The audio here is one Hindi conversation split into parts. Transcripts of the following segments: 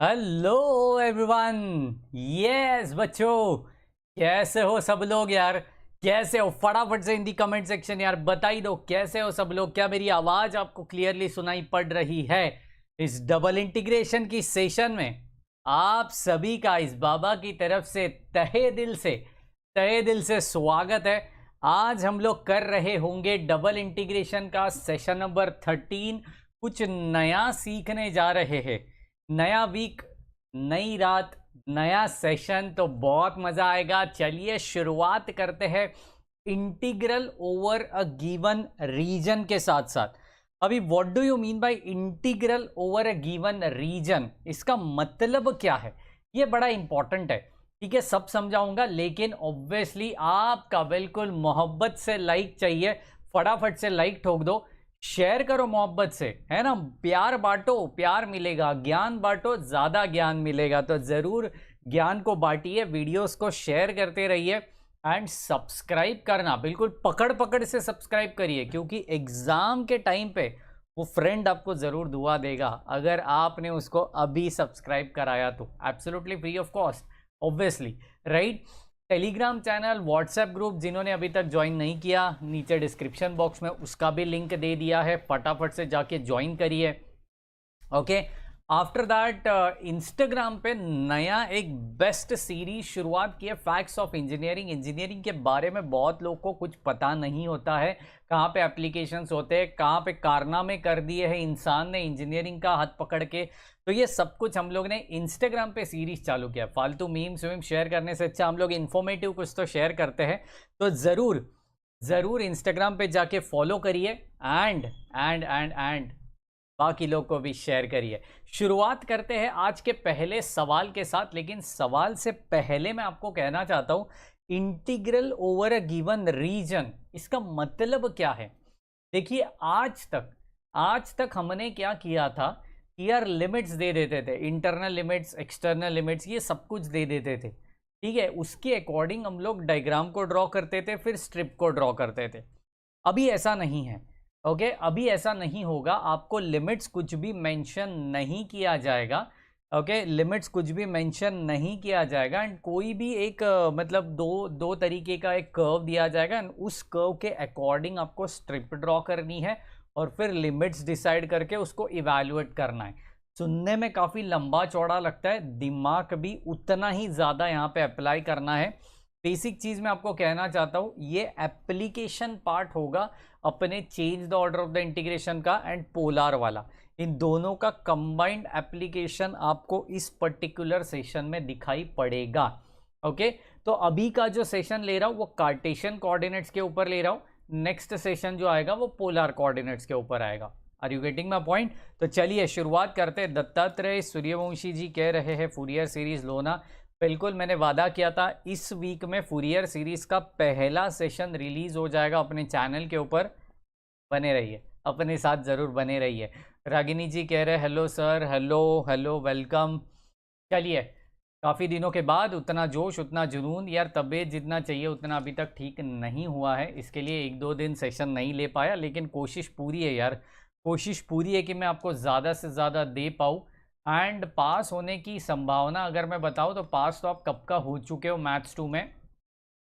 Hello everyone. यस बच्चों, कैसे हो सब लोग यार? कैसे हो? फटाफट से हिंदी कमेंट सेक्शन यार बता ही दो, कैसे हो सब लोग? क्या मेरी आवाज आपको क्लियरली सुनाई पड़ रही है? इस डबल इंटीग्रेशन की सेशन में आप सभी का इस बाबा की तरफ से तहे दिल से स्वागत है। आज हम लोग कर रहे होंगे डबल इंटीग्रेशन का सेशन नंबर 13। कुछ नया सीखने जा रहे हैं। नया वीक, नई रात, नया सेशन, तो बहुत मजा आएगा। चलिए शुरुआत करते हैं integral over a given region के साथ साथ। अभी what do you mean by integral over a given region? इसका मतलब क्या है? ये बड़ा इंपॉर्टेंट है। ठीक है, सब समझाऊंगा, लेकिन ऑब्वियसली आपका बिल्कुल मोहब्बत से लाइक चाहिए। फटाफट से लाइक ठोक दो, शेयर करो मोहब्बत से, है ना? प्यार बांटो, प्यार मिलेगा। ज्ञान बांटो, ज्यादा ज्ञान मिलेगा। तो जरूर ज्ञान को बांटिए, वीडियोस को शेयर करते रहिए एंड सब्सक्राइब करना बिल्कुल पकड़ पकड़ से सब्सक्राइब करिए, क्योंकि एग्जाम के टाइम पे वो फ्रेंड आपको जरूर दुआ देगा अगर आपने उसको अभी सब्सक्राइब कराया तो। Absolutely free of cost, obviously, right? Telegram channel, WhatsApp group जिन्होंने अभी तक ज्वाइन नहीं किया, नीचे डिस्क्रिप्शन बॉक्स में उसका भी लिंक दे दिया है, फटाफट से जाके ज्वाइन करिए। ओके, आफ्टर दैट इंस्टाग्राम पे नया एक बेस्ट सीरीज शुरुआत की है, फैक्ट्स ऑफ इंजीनियरिंग। इंजीनियरिंग के बारे में बहुत लोग को कुछ पता नहीं होता है, कहाँ पे एप्लीकेशंस होते हैं, कहाँ पे कारनामे कर दिए हैं इंसान ने इंजीनियरिंग का हाथ पकड़ के। तो ये सब कुछ हम लोग ने इंस्टाग्राम पे सीरीज चालू किया। फालतू मीम्स वीम शेयर करने से अच्छा हम लोग इन्फॉर्मेटिव कुछ तो शेयर करते हैं। तो ज़रूर ज़रूर इंस्टाग्राम पे जाके फॉलो करिए एंड बाकी लोग को भी शेयर करिए। शुरुआत करते हैं आज के पहले सवाल के साथ, लेकिन सवाल से पहले मैं आपको कहना चाहता हूं integral over a given region इसका मतलब क्या है। देखिए, आज तक हमने क्या किया था कि यार लिमिट्स दे देते थे, इंटरनल लिमिट्स, एक्सटर्नल लिमिट्स, ये सब कुछ दे देते थे। ठीक है, उसके अकॉर्डिंग हम लोग डायग्राम को ड्रॉ करते थे, फिर स्ट्रिप को ड्रॉ करते थे। अभी ऐसा नहीं है। ओके, अभी ऐसा नहीं होगा। आपको लिमिट्स कुछ भी मेंशन नहीं किया जाएगा। ओके, लिमिट्स कुछ भी मेंशन नहीं किया जाएगा एंड कोई भी एक मतलब दो दो तरीके का एक कर्व दिया जाएगा एंड उस कर्व के अकॉर्डिंग आपको स्ट्रिप ड्रॉ करनी है और फिर लिमिट्स डिसाइड करके उसको इवैल्यूएट करना है। सुनने में काफ़ी लंबा चौड़ा लगता है, दिमाग भी उतना ही ज़्यादा यहाँ पे अप्लाई करना है। बेसिक चीज़ मैं आपको कहना चाहता हूँ, ये एप्लीकेशन पार्ट होगा अपने change the order of the integration का एंड पोलार वाला। इन दोनों का कंबाइंड एप्लीकेशन आपको इस पर्टिकुलर सेशन में दिखाई पड़ेगा। ओके, तो अभी का जो सेशन ले रहा हूँ वो कार्टेशियन कोऑर्डिनेट्स के ऊपर ले रहा हूँ। नेक्स्ट सेशन जो आएगा वो पोलर कोऑर्डिनेट्स के ऊपर आएगा। Are you getting my point? तो चलिए शुरुआत करते हैं। दत्तात्रेय सूर्यवंशी जी कह रहे हैं फूरियर सीरीज लो ना। बिल्कुल, मैंने वादा किया था इस वीक में फूरियर सीरीज का पहला सेशन रिलीज हो जाएगा अपने चैनल के ऊपर। बने रहिए, अपने साथ जरूर बने रहिए। रागिनी जी कह रहे hello sir, hello hello, welcome. चलिए, काफ़ी दिनों के बाद उतना जोश, उतना जुनून, यार तबीयत जितना चाहिए उतना अभी तक ठीक नहीं हुआ है, इसके लिए एक दो दिन सेशन नहीं ले पाया, लेकिन कोशिश पूरी है यार। कोशिश पूरी है कि मैं आपको ज़्यादा से ज़्यादा दे पाऊँ एंड पास होने की संभावना अगर मैं बताऊँ तो पास तो आप कब का हो चुके हो मैथ्स 2 में,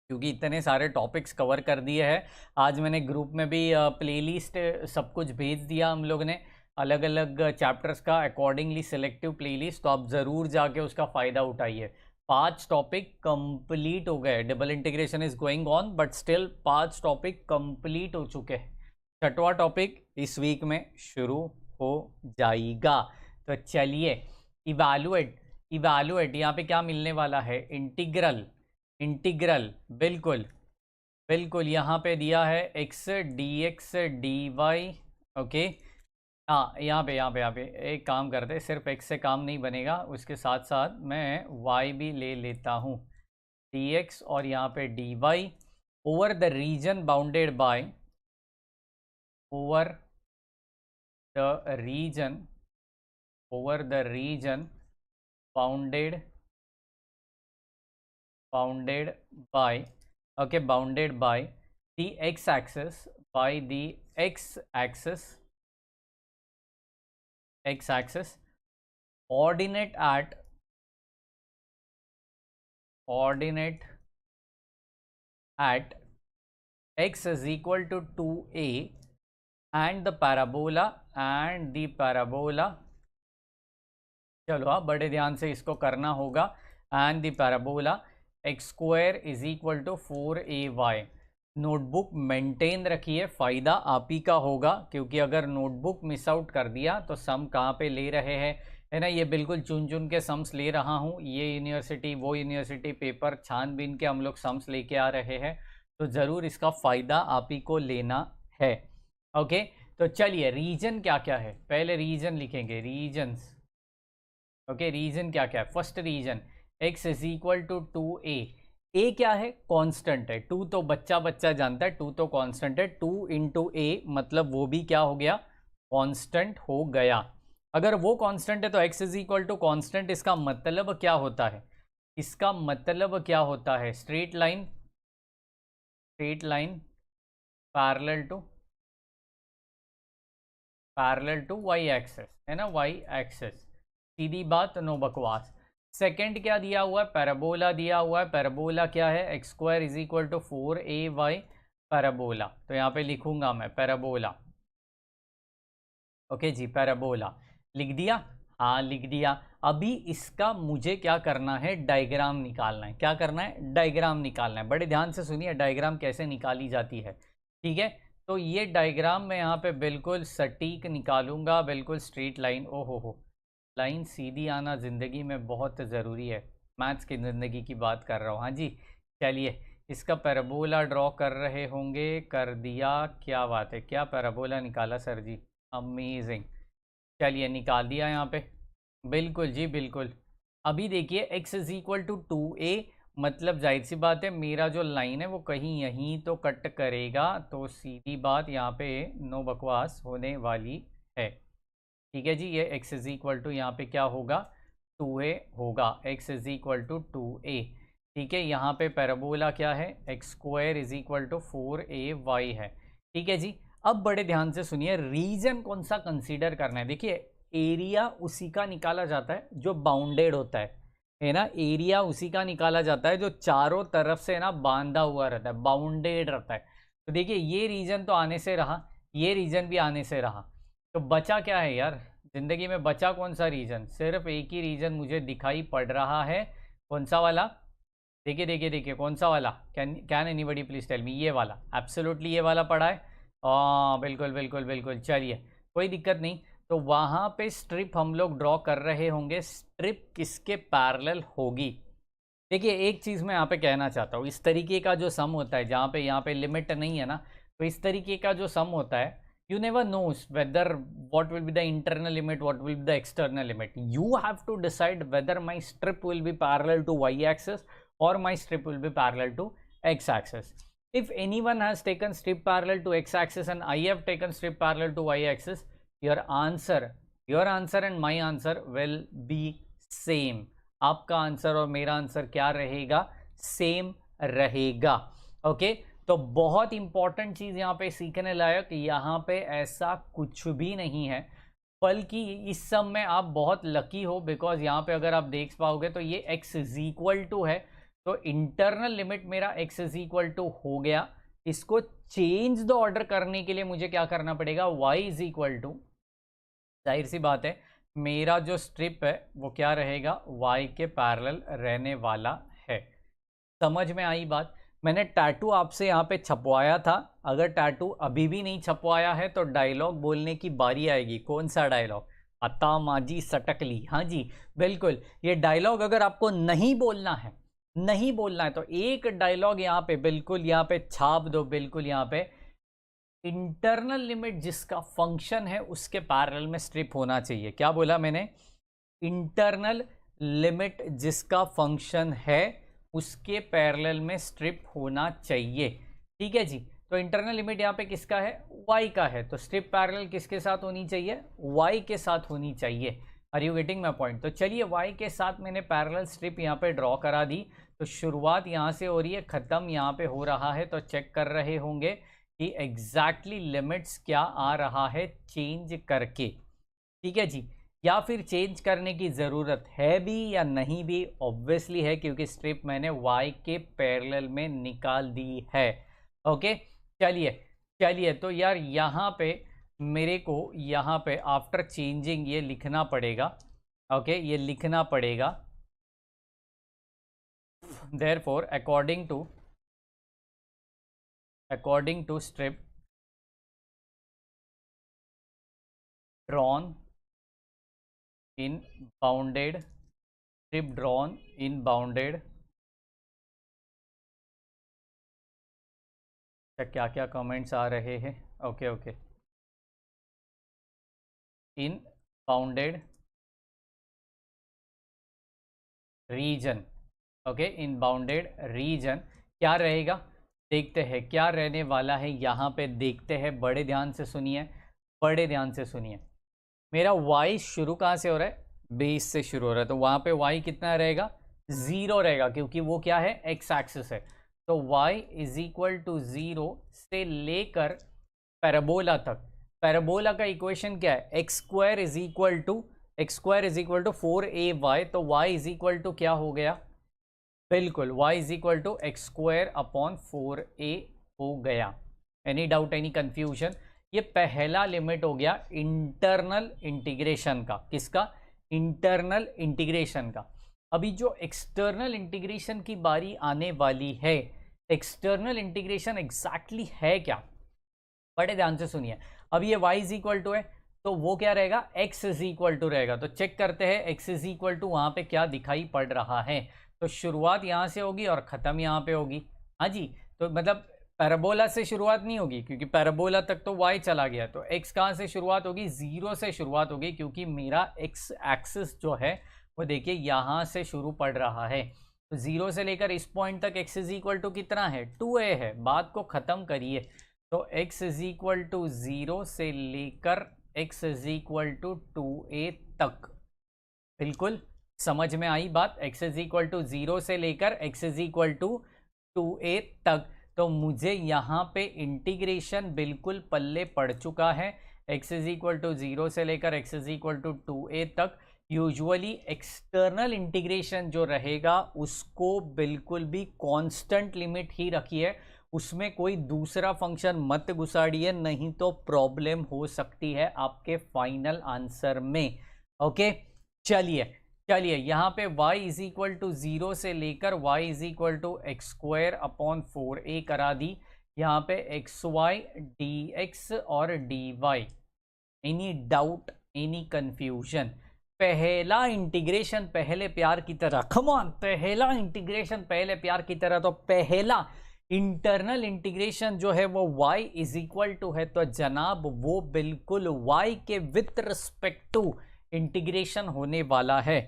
क्योंकि इतने सारे टॉपिक्स कवर कर दिए हैं। आज मैंने ग्रुप में भी प्लेलिस्ट सब कुछ भेज दिया हम लोग ने, अलग अलग चैप्टर्स का अकॉर्डिंगली सिलेक्टिव प्लेलिस्ट, तो आप ज़रूर जाके उसका फ़ायदा उठाइए। 5 टॉपिक कंप्लीट हो गए। Double integration is going on but still 5 topic complete हो चुके हैं। 6वां टॉपिक इस वीक में शुरू हो जाएगा। तो चलिए, इवैल्यूएट इवैल्यूएट यहाँ पे क्या मिलने वाला है? इंटीग्रल। इंटीग्रल बिल्कुल बिल्कुल यहाँ पे दिया है x d x d y. Okay, हाँ, यहाँ पे एक काम करते हैं, सिर्फ एक्स से काम नहीं बनेगा, उसके साथ साथ मैं वाई भी ले लेता हूँ। डी एक्स और यहाँ पे d y over the region bounded by, over the region over the region bounded bounded by, okay, bounded by the x-axis, by the x-axis ordinate at x is equal to 2a and the parabola चलो आप बड़े ध्यान से इसको करना होगा, and the parabola x square is equal to 4ay। Notebook maintain रखिए, फ़ायदा आप ही का होगा, क्योंकि अगर नोटबुक मिस आउट कर दिया तो सम कहाँ पे ले रहे हैं, है ना। ये बिल्कुल चुन चुन के सम्स ले रहा हूँ, ये यूनिवर्सिटी वो यूनिवर्सिटी पेपर छानबीन के हम लोग सम्स लेके आ रहे हैं, तो ज़रूर इसका फ़ायदा आप ही को लेना है। ओके, तो चलिए रीजन क्या क्या है, पहले रीजन लिखेंगे, रीजन्स। ओके, रीजन क्या क्या है। First region x is equal to 2a। a क्या है, कांस्टेंट है। 2 तो बच्चा बच्चा जानता है, 2 तो कांस्टेंट है। 2 इंटू a मतलब वो भी क्या हो गया, कांस्टेंट हो गया। अगर वो कांस्टेंट है तो x is equal to constant, इसका मतलब क्या होता है, इसका मतलब क्या होता है, straight line parallel to y axis, है ना, y एक्सेस। सीधी बात, नो बकवास। सेकंड क्या दिया हुआ है, पैराबोला दिया हुआ है। पैराबोला क्या है, x square is equal to 4ay parabola. तो यहाँ पे लिखूंगा मैं पैराबोला। ओके जी, पैराबोला लिख दिया, हाँ लिख दिया। अभी इसका मुझे क्या करना है, डायग्राम निकालना है। क्या करना है, डायग्राम निकालना है। बड़े ध्यान से सुनिए डायग्राम कैसे निकाली जाती है, ठीक है। तो ये डायग्राम मैं यहाँ पे बिल्कुल सटीक निकालूंगा, बिल्कुल स्ट्रेट लाइन। ओहो हो, लाइन सीधी आना ज़िंदगी में बहुत ज़रूरी है, मैथ्स की ज़िंदगी की बात कर रहा हूँ। हाँ जी, चलिए इसका पैराबोला ड्रॉ कर रहे होंगे, कर दिया, क्या बात है, क्या पैराबोला निकाला सर जी, अमेजिंग। चलिए निकाल दिया यहाँ पे, बिल्कुल जी बिल्कुल। अभी देखिए x is equal to 2a, मतलब जाहिर सी बात है मेरा जो लाइन है वो कहीं यहीं तो कट करेगा, तो सीधी बात यहाँ पे नो बकवास होने वाली है, ठीक है जी। ये x इज इक्वल टू यहाँ पे क्या होगा, 2a होगा, x is equal to 2a, ठीक है। यहाँ पे पैराबोला क्या है, x square is equal to 4ay है, ठीक है जी। अब बड़े ध्यान से सुनिए, रीजन कौन सा कंसीडर करना है। देखिए एरिया उसी का निकाला जाता है जो बाउंडेड होता है ना। एरिया उसी का निकाला जाता है जो चारों तरफ से ना बांधा हुआ रहता है, बाउंडेड रहता है। तो देखिए ये रीजन तो आने से रहा, ये रीजन भी आने से रहा, तो बचा क्या है यार जिंदगी में, बचा कौन सा रीजन, सिर्फ एक ही रीजन मुझे दिखाई पड़ रहा है। कौन सा वाला, देखिए देखिए देखिए, कौन सा वाला, can anybody please tell me, ये वाला, एब्सोल्युटली ये वाला पड़ा है। बिल्कुल बिल्कुल बिल्कुल, चलिए कोई दिक्कत नहीं। तो वहाँ पे स्ट्रिप हम लोग ड्रॉ कर रहे होंगे, स्ट्रिप किसके पैरेलल होगी। देखिए एक चीज़ मैं यहाँ पे कहना चाहता हूँ, इस तरीके का जो सम होता है जहाँ पे यहाँ पे लिमिट नहीं है ना, तो इस तरीके का जो सम होता है, you never knows whether what will be the internal limit, what will be the external limit. You have to decide whether my strip will be parallel to y axis or my strip will be parallel to x axis. If anyone has taken strip parallel to x axis and I have taken strip parallel to y axis, your answer and my answer will be same. आपका आंसर और मेरा आंसर क्या रहेगा, सेम रहेगा। ओके तो बहुत इंपॉर्टेंट चीज़ यहाँ पे सीखने लायक, यहाँ पे ऐसा कुछ भी नहीं है, बल्कि इस सब में आप बहुत लकी हो, बिकॉज यहाँ पे अगर आप देख पाओगे तो ये x इज इक्वल टू है, तो इंटरनल लिमिट मेरा x इज इक्वल टू हो गया। इसको चेंज द ऑर्डर करने के लिए मुझे क्या करना पड़ेगा, y इज इक्वल टू, जाहिर सी बात है मेरा जो स्ट्रिप है वो क्या रहेगा, y के पैरेलल रहने वाला है। समझ में आई बात। मैंने टैटू आपसे यहाँ पे छपवाया था, अगर टैटू अभी भी नहीं छपवाया है तो डायलॉग बोलने की बारी आएगी। कौन सा डायलॉग, अता माजी सटकली, हाँ जी बिल्कुल। ये डायलॉग अगर आपको नहीं बोलना है, नहीं बोलना है, तो एक डायलॉग यहाँ पे बिल्कुल यहाँ पे छाप दो, बिल्कुल यहाँ पे, इंटरनल लिमिट जिसका फंक्शन है उसके पैरेलल में स्ट्रिप होना चाहिए। क्या बोला मैंने, इंटरनल लिमिट जिसका फंक्शन है उसके पैरेलल में स्ट्रिप होना चाहिए, ठीक है जी। तो इंटरनल लिमिट यहाँ पे किसका है, y का है, तो स्ट्रिप पैरेलल किसके साथ होनी चाहिए, y के साथ होनी चाहिए। Are you getting my point. तो चलिए y के साथ मैंने पैरेलल स्ट्रिप यहाँ पे ड्रॉ करा दी, तो शुरुआत यहाँ से हो रही है, ख़त्म यहाँ पे हो रहा है। तो चेक कर रहे होंगे कि एग्जैक्टली लिमिट्स क्या आ रहा है चेंज करके, ठीक है जी। या फिर चेंज करने की ज़रूरत है भी या नहीं भी? ऑब्वियसली है, क्योंकि स्ट्रिप मैंने y के पैरेलल में निकाल दी है। ओके, चलिए चलिए, तो यार यहाँ पे मेरे को यहाँ पे आफ्टर चेंजिंग ये लिखना पड़ेगा। ओके, ये लिखना पड़ेगा। Therefore according to strip drawn in bounded, strip drawn in bounded, क्या क्या कमेंट्स आ रहे हैं? Okay okay, in bounded region. Okay, in bounded region क्या रहेगा? देखते हैं क्या रहने वाला है यहाँ पे, देखते हैं। बड़े ध्यान से सुनिए, बड़े ध्यान से सुनिए। मेरा y शुरू कहाँ से हो रहा है? बेस से शुरू हो रहा है, तो वहाँ पे y कितना रहेगा? 0 रहेगा, क्योंकि वो क्या है? x एक्सिस है। तो y इज इक्वल टू 0 से लेकर पैराबोला तक। पैराबोला का इक्वेशन क्या है? X square is equal to 4ay, तो y इज इक्वल टू क्या हो गया? बिल्कुल, y is equal to x square upon 4a हो गया। Any doubt, any confusion? ये पहला लिमिट हो गया इंटरनल इंटीग्रेशन का। किसका? इंटरनल इंटीग्रेशन का। अभी जो एक्सटर्नल इंटीग्रेशन की बारी आने वाली है, एक्सटर्नल इंटीग्रेशन एग्जैक्टली है क्या? बड़े ध्यान से सुनिए। अब ये y इज इक्वल टू है, तो वो क्या रहेगा? x इज इक्वल टू रहेगा। तो चेक करते हैं x इज इक्वल टू वहां पे क्या दिखाई पड़ रहा है। तो शुरुआत यहाँ से होगी और ख़त्म यहाँ पे होगी। हाँ जी, तो मतलब पैराबोला से शुरुआत नहीं होगी, क्योंकि पैराबोला तक तो y चला गया। तो x कहाँ से शुरुआत होगी? 0 से शुरुआत होगी, क्योंकि मेरा x एक्सिस जो है वो देखिए यहाँ से शुरू पड़ रहा है। तो 0 से लेकर इस पॉइंट तक x इज इक्वल टू कितना है? 2a है। बात को ख़त्म करिए। तो x इज इक्वल टू 0 से लेकर x is equal to 2a तक। बिल्कुल समझ में आई बात? x इज इक्वल टू 0 से लेकर x is equal to 2a तक। तो मुझे यहाँ पे इंटीग्रेशन बिल्कुल पल्ले पड़ चुका है। x इज इक्वल टू 0 से लेकर x is equal to 2a तक। यूजुअली एक्सटर्नल इंटीग्रेशन जो रहेगा उसको बिल्कुल भी कांस्टेंट लिमिट ही रखिए, उसमें कोई दूसरा फंक्शन मत घुसाड़िए, नहीं तो प्रॉब्लम हो सकती है आपके फाइनल आंसर में। ओके, चलिए चलिए, यहाँ पे y इज इक्वल टू 0 से लेकर y is equal to x square upon 4a करा दी। यहाँ पे xy dx और dy। Any doubt, any confusion? पहला इंटीग्रेशन पहले प्यार की तरह, कम ऑन, पहला इंटीग्रेशन पहले प्यार की तरह। तो पहला इंटरनल इंटीग्रेशन जो है वो y इज इक्वल टू है, तो जनाब वो बिल्कुल y के विथ रिस्पेक्ट टू इंटीग्रेशन होने वाला है।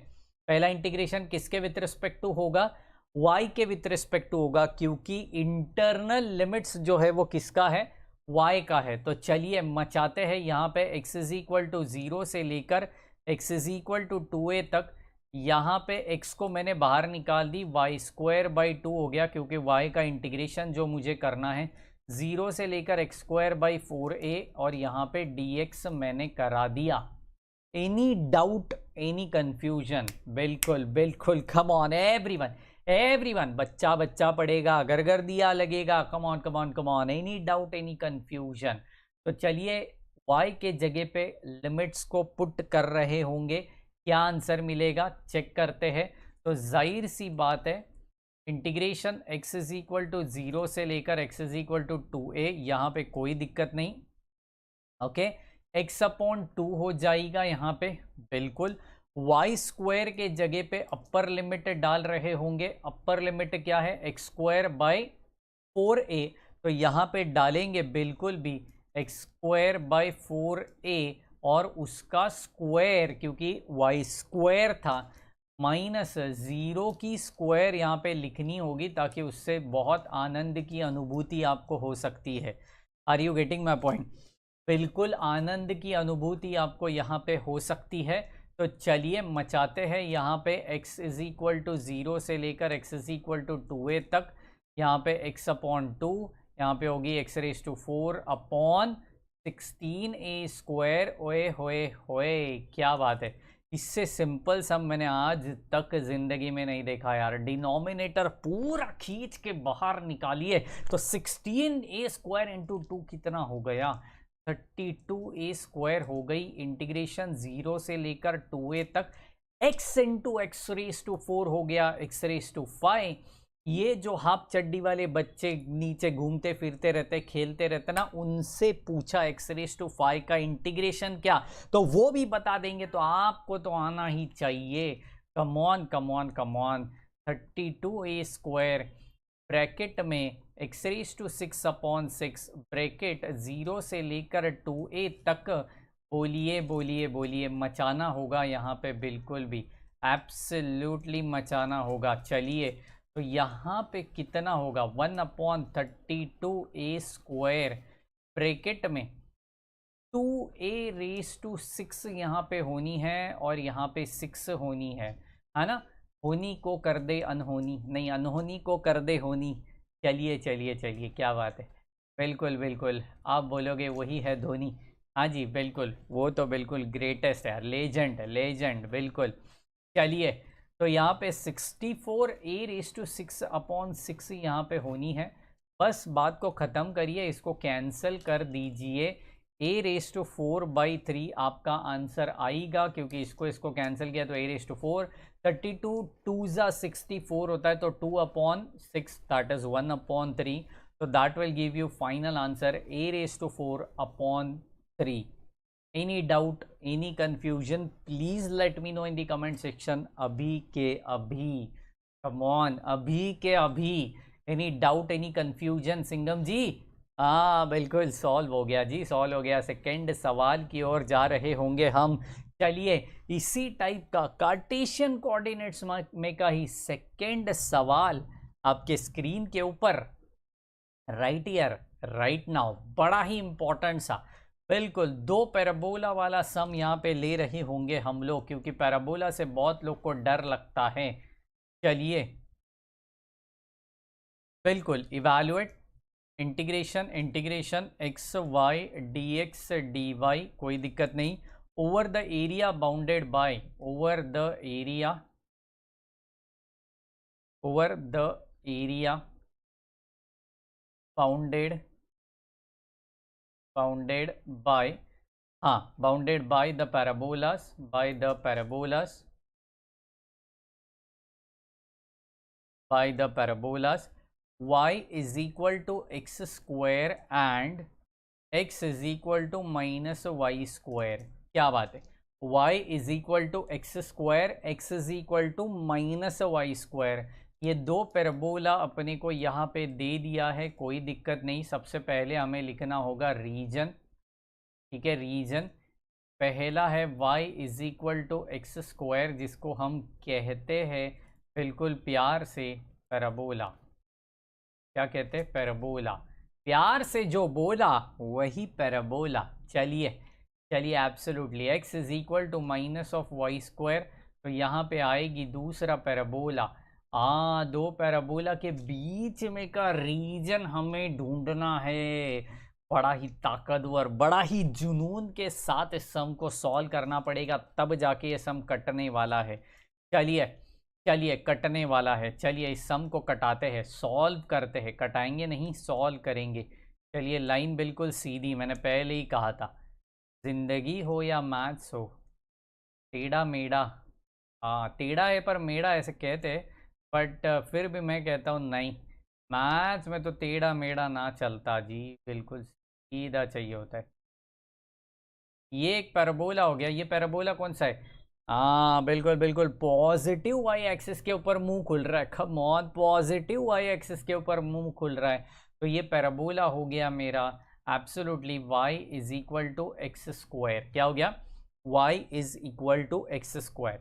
पहला इंटीग्रेशन किसके विथ रिस्पेक्ट टू होगा? y के विथ रिस्पेक्ट टू होगा, क्योंकि इंटरनल लिमिट्स जो है वो किसका है? y का है। तो चलिए मचाते हैं यहाँ पे x इज इक्वल टू 0 से लेकर x is equal to 2a तक। यहाँ पे x को मैंने बाहर निकाल दी, वाई स्क्वायर बाई 2 हो गया, क्योंकि y का इंटीग्रेशन जो मुझे करना है 0 से लेकर एक्स स्क्वायर बाई 4a, और यहाँ पे dx मैंने करा दिया। Any doubt, any confusion? बिल्कुल बिल्कुल, कम ऑन एवरीवन, एवरीवन, बच्चा बच्चा पढ़ेगा, घर घर दिया लगेगा। Come on come on come on, any doubt, any confusion? तो चलिए y के जगह पे लिमिट्स को पुट कर रहे होंगे, क्या आंसर मिलेगा चेक करते हैं। तो जाहिर सी बात है, integration x is equal to 0 से लेकर x is equal to 2a, यहाँ पे कोई दिक्कत नहीं। ओके, x अपॉन 2 हो जाएगा यहाँ पे। बिल्कुल, y स्क्वायर के जगह पे अपर लिमिट डाल रहे होंगे। अपर लिमिट क्या है? एक्स स्क्वायर बाई 4a, तो यहाँ पे डालेंगे बिल्कुल भी एक्स स्क्वायर बाई 4a और उसका स्क्वायर, क्योंकि y स्क्वायर था, माइनस 0 की स्क्वायर यहाँ पे लिखनी होगी, ताकि उससे बहुत आनंद की अनुभूति आपको हो सकती है। Are you getting my point? बिल्कुल आनंद की अनुभूति आपको यहाँ पे हो सकती है। तो चलिए मचाते हैं यहाँ पे x इज इक्वल टू 0 से लेकर x is equal to 2a तक। यहाँ पे x अपॉन 2, यहाँ पे होगी x raise to 4 upon 16a², ओए होए होए, क्या बात है। इससे सिंपल सम मैंने आज तक जिंदगी में नहीं देखा यार। डिनोमिनेटर पूरा खींच के बाहर निकालिए तो 16a² इंटू 2 कितना हो गया, 32a² हो गई। इंटीग्रेशन 0 से लेकर 2a तक, x इंटू x⁴ हो गया x⁵। ये जो हाफ चड्डी वाले बच्चे नीचे घूमते फिरते रहते खेलते रहते ना, उनसे पूछा x⁵ का इंटीग्रेशन क्या, तो वो भी बता देंगे। तो आपको तो आना ही चाहिए। Come on come on come on. 32a² bracket में x⁶/6 ब्रैकेट 0 से लेकर 2a तक। बोलिए बोलिए बोलिए, मचाना होगा यहाँ पे, बिल्कुल भी एब्सोल्युटली मचाना होगा। चलिए, तो यहाँ पे कितना होगा, 1/32a² ब्रैकेट में 2a⁶ यहाँ पे होनी है और यहाँ पे 6 होनी है ना। होनी को कर दे अनहोनी, नहीं अनहोनी को कर दे होनी। चलिए चलिए चलिए, क्या बात है। बिल्कुल बिल्कुल, आप बोलोगे वही है धोनी। हाँ जी बिल्कुल, वो तो बिल्कुल ग्रेटेस्ट है, लेजेंड लेजेंड, बिल्कुल। चलिए, तो यहाँ पे 64a⁶/6 यहाँ पे होनी है। बस बात को ख़त्म करिए, इसको कैंसिल कर दीजिए। a⁴/3 आपका आंसर आएगा, क्योंकि इसको कैंसिल किया तो a⁴। 32 2 64 होता है, तो 2/6 दैट इज 1/3। तो that will give you final answer a⁴/3। Any doubt, any confusion, please let me know in the comment section अभी के अभी। कम ऑन, अभी के अभी। Any doubt, any confusion Singham ji? हाँ बिल्कुल, सॉल्व हो गया जी, सॉल्व हो गया। सेकंड सवाल की ओर जा रहे होंगे हम। चलिए, इसी टाइप का कार्टेशियन कोऑर्डिनेट्स में का ही सेकंड सवाल आपके स्क्रीन के ऊपर राइट ईयर राइट नाउ, बड़ा ही इंपॉर्टेंट सा, बिल्कुल 2 पैराबोला वाला सम यहाँ पे ले रहे होंगे हम लोग, क्योंकि पैराबोला से बहुत लोग को डर लगता है। चलिए, बिल्कुल evaluate integration xy dx dy, कोई दिक्कत नहीं, over the area bounded by, over the area bounded by, हाँ bounded by the parabolas, y is equal to x² and x is equal to -y²। क्या बात है, y is equal to x², x is equal to -y²। ये 2 पैराबोला अपने को यहाँ पे दे दिया है, कोई दिक्कत नहीं। सबसे पहले हमें लिखना होगा रीजन, ठीक है। रीजन पहला है y is equal to x², जिसको हम कहते हैं बिल्कुल प्यार से पैराबोला। क्या कहते हैं, पैराबोला। प्यार से जो बोला वही पैराबोला। चलिए चलिए, absolutely x is equal to -y², तो यहाँ पे आएगी दूसरा पैराबोला। 2 पैराबोला के बीच में का रीजन हमें ढूंढना है। बड़ा ही ताकतवर, बड़ा ही जुनून के साथ इस सम को सॉल्व करना पड़ेगा, तब जाके ये सम कटने वाला है। चलिए चलिए, कटने वाला है। चलिए, इस सम को कटाते हैं, सॉल्व करते हैं, कटाएंगे नहीं सॉल्व करेंगे। चलिए, लाइन बिल्कुल सीधी, मैंने पहले ही कहा था, जिंदगी हो या मैथ्स हो, टेढ़ा मेढ़ा, टेढ़ा है पर मेढ़ा ऐसे कहते हैं, बट फिर भी मैं कहता हूँ नहीं, मैथ्स में तो टेढ़ा मेढ़ा ना चलता जी, बिल्कुल सीधा चाहिए होता है। ये एक पैराबोला हो गया। ये पैराबोला कौन सा है, बिल्कुल बिल्कुल, पॉजिटिव वाई एक्सिस के ऊपर मुंह खुल रहा है। Come on, positive y axis के ऊपर मुंह खुल रहा है, तो ये पैराबोला हो गया मेरा absolutely y is equal to x²। क्या हो गया, y is equal to x²।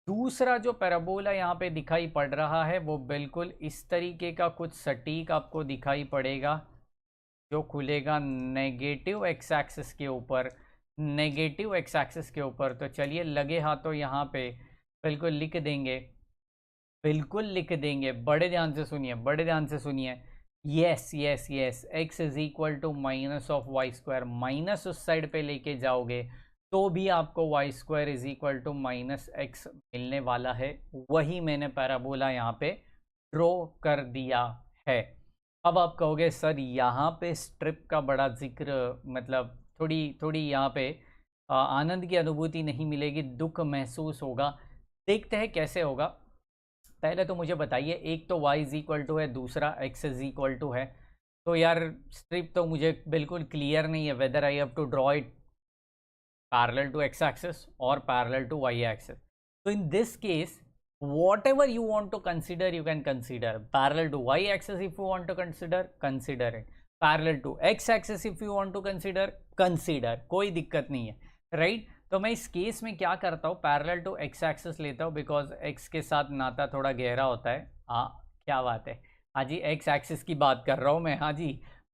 दूसरा जो पैराबोला यहाँ पे दिखाई पड़ रहा है वो बिल्कुल इस तरीके का कुछ सटीक आपको दिखाई पड़ेगा, जो खुलेगा नेगेटिव एक्स एक्सिस के ऊपर, नेगेटिव एक्स एक्सिस के ऊपर। तो चलिए, लगे हाथों यहाँ पे बिल्कुल लिख देंगे, बिल्कुल लिख देंगे। बड़े ध्यान से सुनिए, बड़े ध्यान से सुनिए। Yes yes yes, x is equal to minus of y square, minus उस साइड पे लेके जाओगे तो भी आपको y square is equal to minus x मिलने वाला है। वही मैंने पैराबोला यहाँ पे ड्रॉ कर दिया है। अब आप कहोगे सर यहाँ पे स्ट्रिप का बड़ा जिक्र, मतलब थोड़ी थोड़ी यहाँ पे आनंद की अनुभूति नहीं मिलेगी, दुख महसूस होगा। देखते हैं कैसे होगा। पहले तो मुझे बताइए, एक तो y इज इक्वल टू है, दूसरा x इज इक्वल टू है। तो यार स्ट्रिप तो मुझे बिल्कुल क्लियर नहीं है whether I have to draw it parallel to x axis और पैरेलल टू y एक्सिस। तो in this case whatever you want to consider you can consider, parallel to y axis if you want to consider it, parallel to x axis if you want to consider, कोई दिक्कत नहीं है, राइट। तो मैं इस केस में क्या करता हूँ, पैरेलल टू एक्स एक्सिस लेता हूँ, बिकॉज एक्स के साथ नाता थोड़ा गहरा होता है। हाँ क्या बात है, हाँ जी एक्स एक्सिस की बात कर रहा हूँ मैं, हाँ जी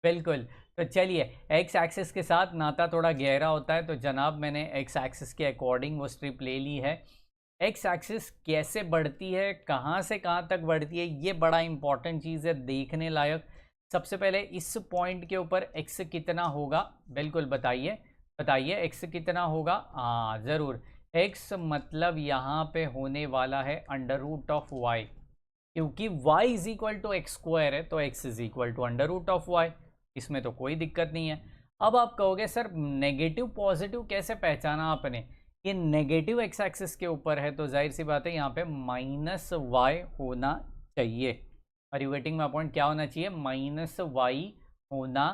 बिल्कुल। तो चलिए एक्स एक्सिस के साथ नाता थोड़ा गहरा होता है, तो जनाब मैंने एक्स एक्सिस के अकॉर्डिंग वो स्ट्रिप ले ली है। एक्स एक्सिस कैसे बढ़ती है, कहाँ से कहाँ तक बढ़ती है, ये बड़ा इंपॉर्टेंट चीज़ है देखने लायक। सबसे पहले इस पॉइंट के ऊपर एक्स कितना होगा, बिल्कुल बताइए बताइए एक्स कितना होगा। हाँ ज़रूर, एक्स मतलब यहाँ पे होने वाला है अंडर रूट ऑफ वाई, क्योंकि y is equal to x square है तो x is equal to under root of y, इसमें तो कोई दिक्कत नहीं है। अब आप कहोगे सर नेगेटिव पॉजिटिव कैसे पहचाना आपने, ये नेगेटिव एक्स एक्सिस के ऊपर है तो जाहिर सी बात है यहाँ पे माइनस वाई होना चाहिए। और यू गेटिंग माय पॉइंट, क्या होना चाहिए, माइनस वाई होना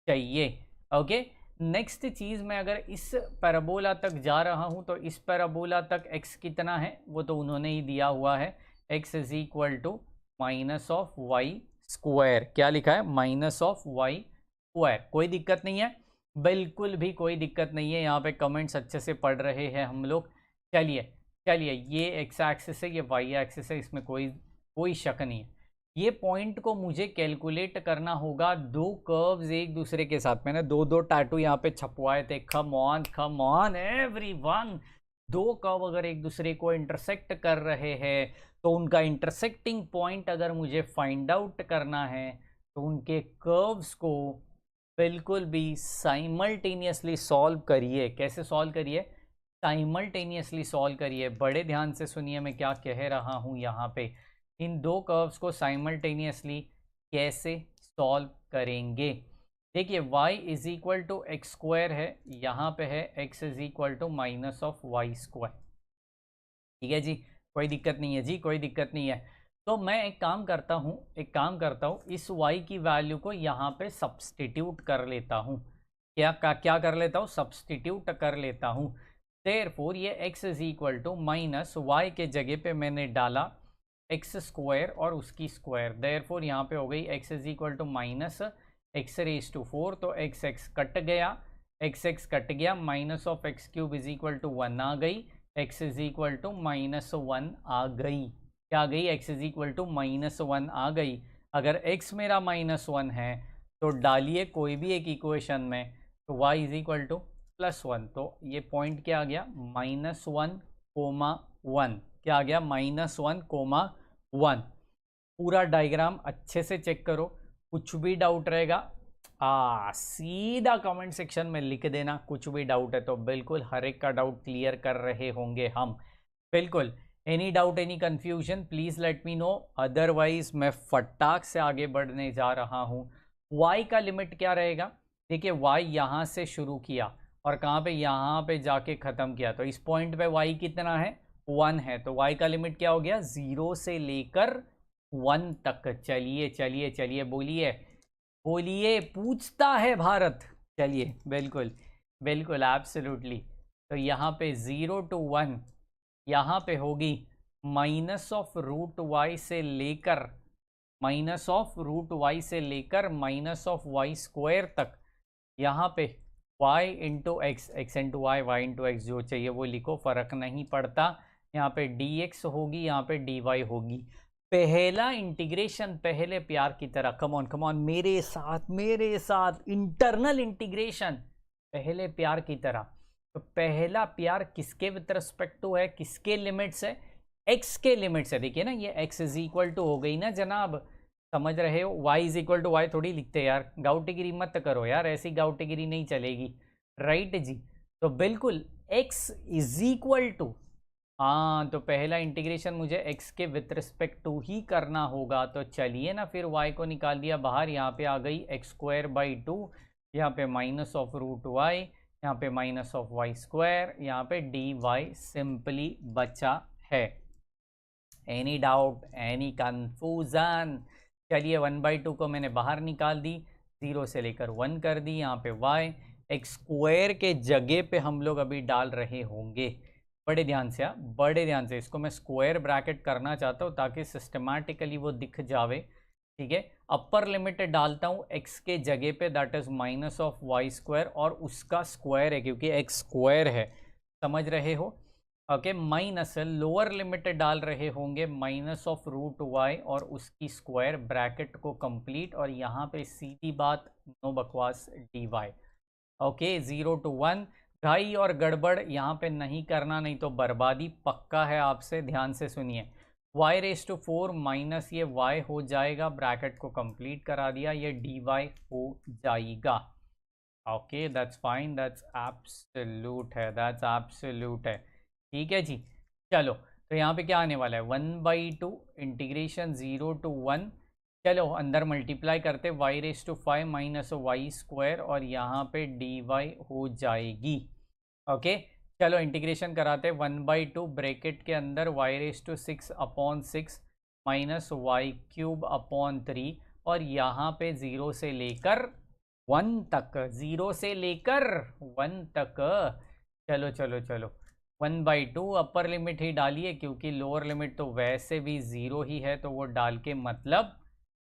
चाहिए। ओके नेक्स्ट चीज़, मैं अगर इस पैराबोला तक जा रहा हूँ तो इस पैराबोला तक x कितना है वो तो उन्होंने ही दिया हुआ है, x is equal to minus of y square. क्या लिखा है, माइनस ऑफ वाई स्क्वायर। कोई दिक्कत नहीं है, बिल्कुल भी कोई दिक्कत नहीं है, यहाँ पे कमेंट्स अच्छे से पढ़ रहे हैं हम लोग। चलिए चलिए, ये एक्स एक्सिस है, ये वाई एक्सिस है, इसमें कोई कोई शक नहीं है। ये पॉइंट को मुझे कैलकुलेट करना होगा, दो कर्व्स एक दूसरे के साथ, मैंने दो दो टैटू यहाँ पे छपवाए थे, कम ऑन एवरीवन। दो कर्व अगर एक दूसरे को इंटरसेक्ट कर रहे हैं तो उनका इंटरसेक्टिंग पॉइंट अगर मुझे फाइंड आउट करना है तो उनके कर्व्स को बिल्कुल भी साइमल्टेनियसली सॉल्व करिए। कैसे सॉल्व करिए, साइमल्टेनियसली सॉल्व करिए। बड़े ध्यान से सुनिए मैं क्या कह रहा हूँ यहाँ पे, इन दो कर्व्स को साइमल्टेनियसली कैसे सॉल्व करेंगे। देखिए y is equal to x square है, यहाँ पे है x is equal to minus of y square. ठीक है जी, कोई दिक्कत नहीं है जी, कोई दिक्कत नहीं है। तो मैं एक काम करता हूँ, इस y की वैल्यू को यहाँ पे सब्सटीट्यूट कर लेता हूँ। क्या कर लेता हूँ, सब्सटीट्यूट कर लेता हूँ। देयरफॉर ये x is equal to minus y के जगह पे मैंने डाला एक्स स्क्वायर और उसकी स्क्वायर, देयरफॉर यहाँ पे हो गई x is equal to minus x raise to 4, तो एक्स कट गया, minus of x cube is equal to 1 आ गई, x is equal to minus 1 आ गई। क्या आ गई, x is equal to minus 1 आ गई। अगर x मेरा माइनस 1 है तो डालिए कोई भी एक इक्वेशन में, तो y is equal two plus 1, तो ये पॉइंट क्या आ गया, माइनस 1 कोमा 1। क्या आ गया, माइनस 1 कोमा 1। पूरा डायग्राम अच्छे से चेक करो, कुछ भी डाउट रहेगा सीधा कमेंट सेक्शन में लिख देना। कुछ भी डाउट है तो बिल्कुल हर एक का डाउट क्लियर कर रहे होंगे हम, बिल्कुल। Any doubt any confusion please let me no, otherwise मैं फटाक से आगे बढ़ने जा रहा हूँ। y का लिमिट क्या रहेगा, देखिए y यहाँ से शुरू किया और कहाँ पे, यहाँ पे जाके ख़त्म किया, तो इस पॉइंट पे y कितना है, 1 है, तो y का लिमिट क्या हो गया, 0 से लेकर 1 तक। चलिए चलिए चलिए, बोलिए बोलिए, पूछता है भारत। चलिए बिल्कुल बिल्कुल एब्सोल्युटली। तो यहाँ पे 0 to 1 यहाँ पे होगी माइनस ऑफ रूट वाई से लेकर माइनस ऑफ वाई स्क्वायर तक। यहाँ पे y into x, x into y, y into x, जो चाहिए वो लिखो, फ़र्क नहीं पड़ता। यहाँ पे dx होगी, यहाँ पे dy होगी। पहला इंटीग्रेशन पहले प्यार की तरह, कम ऑन मेरे साथ इंटरनल इंटीग्रेशन पहले प्यार की तरह। तो पहला प्यार किसके विद रिस्पेक्ट टू है, किसके लिमिट्स है, x के लिमिट्स है। देखिए ना, ये x इज इक्वल टू हो गई ना जनाब, समझ रहे हो, y is equal to y थोड़ी लिखते यार, गाउटीगिरी मत करो यार, ऐसी गाउटीगिरी नहीं चलेगी, राइट जी। तो बिल्कुल x इज इक्वल टू, हाँ तो पहला इंटीग्रेशन मुझे x के विथ रिस्पेक्ट टू ही करना होगा, तो चलिए ना फिर y को निकाल दिया बाहर, यहाँ पे आ गई x²/2, यहाँ पे माइनस ऑफ रूट वाई, यहाँ पे माइनस ऑफ वाई स्क्वायर, यहाँ पे डी वाई सिंपली बचा है। Any doubt, any confusion? चलिए 1/2 को मैंने बाहर निकाल दी, 0 से लेकर 1 कर दी, यहाँ पे y x² के जगह पे हम लोग अभी डाल रहे होंगे। बड़े ध्यान से, बड़े ध्यान से, इसको मैं स्क्वायर ब्रैकेट करना चाहता हूँ ताकि सिस्टमैटिकली वो दिख जावे, ठीक है। अपर लिमिट डालता हूँ x के जगह पे, that is minus of y square, और उसका स्क्वायर है क्योंकि x स्क्वायर है, समझ रहे हो, ओके। माइनस लोअर लिमिट डाल रहे होंगे माइनस ऑफ रूट वाई और उसकी स्क्वायर, ब्रैकेट को कंप्लीट, और यहाँ पे सीधी बात, नो बकवास, डी वाई, ओके। 0 to 1, घाई और गड़बड़ यहाँ पे नहीं करना, नहीं तो बर्बादी पक्का है आपसे, ध्यान से सुनिए। y⁴ माइनस ये y हो जाएगा, ब्रैकेट को कंप्लीट करा दिया, ये dy हो जाएगा, okay. That's fine, that's absolute है, दैट्स एब्सोल्यूट है, ठीक है जी। चलो तो यहाँ पे क्या आने वाला है, 1/2 इंटीग्रेशन 0 to 1, चलो अंदर मल्टीप्लाई करते, y⁵ माइनस वाई स्क्वायर, और यहाँ पे dy हो जाएगी, ओके। चलो इंटीग्रेशन कराते, 1/2 ब्रैकेट के अंदर y⁶/6 माइनस y³ और यहाँ पे 0 से लेकर 1 तक, 0 से लेकर 1 तक, चलो चलो चलो 1/2 अपर लिमिट ही डालिए क्योंकि लोअर लिमिट तो वैसे भी 0 ही है, तो वो डाल के मतलब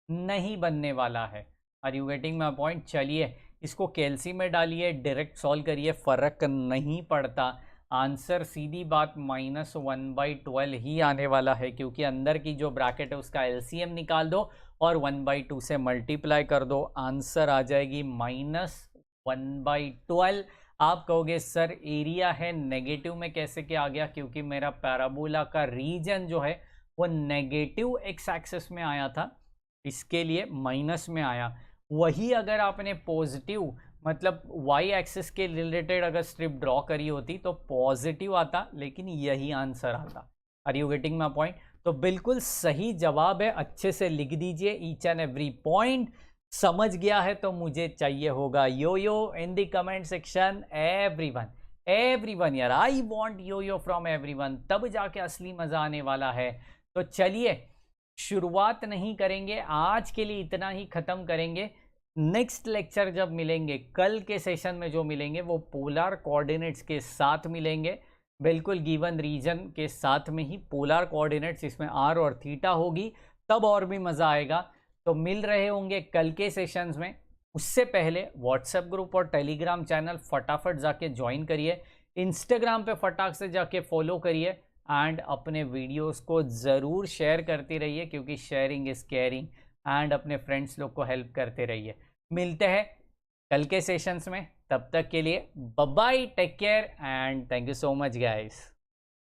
नहीं बनने वाला है। Are you getting my point? चलिए इसको कैलसी में डालिए, डायरेक्ट सॉल्व करिए, फ़र्क नहीं पड़ता, आंसर सीधी बात -1/12 ही आने वाला है, क्योंकि अंदर की जो ब्रैकेट है उसका एलसीएम निकाल दो और 1/2 से मल्टीप्लाई कर दो, आंसर आ जाएगी -1/12। आप कहोगे सर एरिया है नेगेटिव में कैसे क्या आ गया, क्योंकि मेरा पैराबोला का रीजन जो है वो नेगेटिव एक्स एक्सिस में आया था, इसके लिए माइनस में आया। वही अगर आपने पॉजिटिव मतलब वाई एक्सिस के रिलेटेड अगर स्ट्रिप ड्रॉ करी होती तो पॉजिटिव आता, लेकिन यही आंसर आता। Are you getting my point? तो बिल्कुल सही जवाब है, अच्छे से लिख दीजिए ईच एंड एवरी पॉइंट। समझ गया है तो मुझे चाहिए होगा yo in the comment section, everyone यार, I want yo from everyone, तब जाके असली मजा आने वाला है। तो चलिए शुरुआत नहीं करेंगे, आज के लिए इतना ही खत्म करेंगे। नेक्स्ट लेक्चर जब मिलेंगे, कल के सेशन में जो मिलेंगे वो पोलर कोऑर्डिनेट्स के साथ मिलेंगे, बिल्कुल गिवन रीजन के साथ में ही पोलर कोऑर्डिनेट्स, इसमें आर और थीटा होगी, तब और भी मज़ा आएगा। तो मिल रहे होंगे कल के सेशंस में। उससे पहले व्हाट्सएप ग्रुप और टेलीग्राम चैनल फटाफट जाके ज्वाइन करिए, इंस्टाग्राम पे फटाक से जाके फॉलो करिए, एंड अपने वीडियोस को ज़रूर शेयर करते रहिए क्योंकि शेयरिंग इज़ केयरिंग, एंड अपने फ्रेंड्स लोग को हेल्प करते रहिए। मिलते हैं कल के सेशंस में, तब तक के लिए bye bye, take care and thank you so much guys.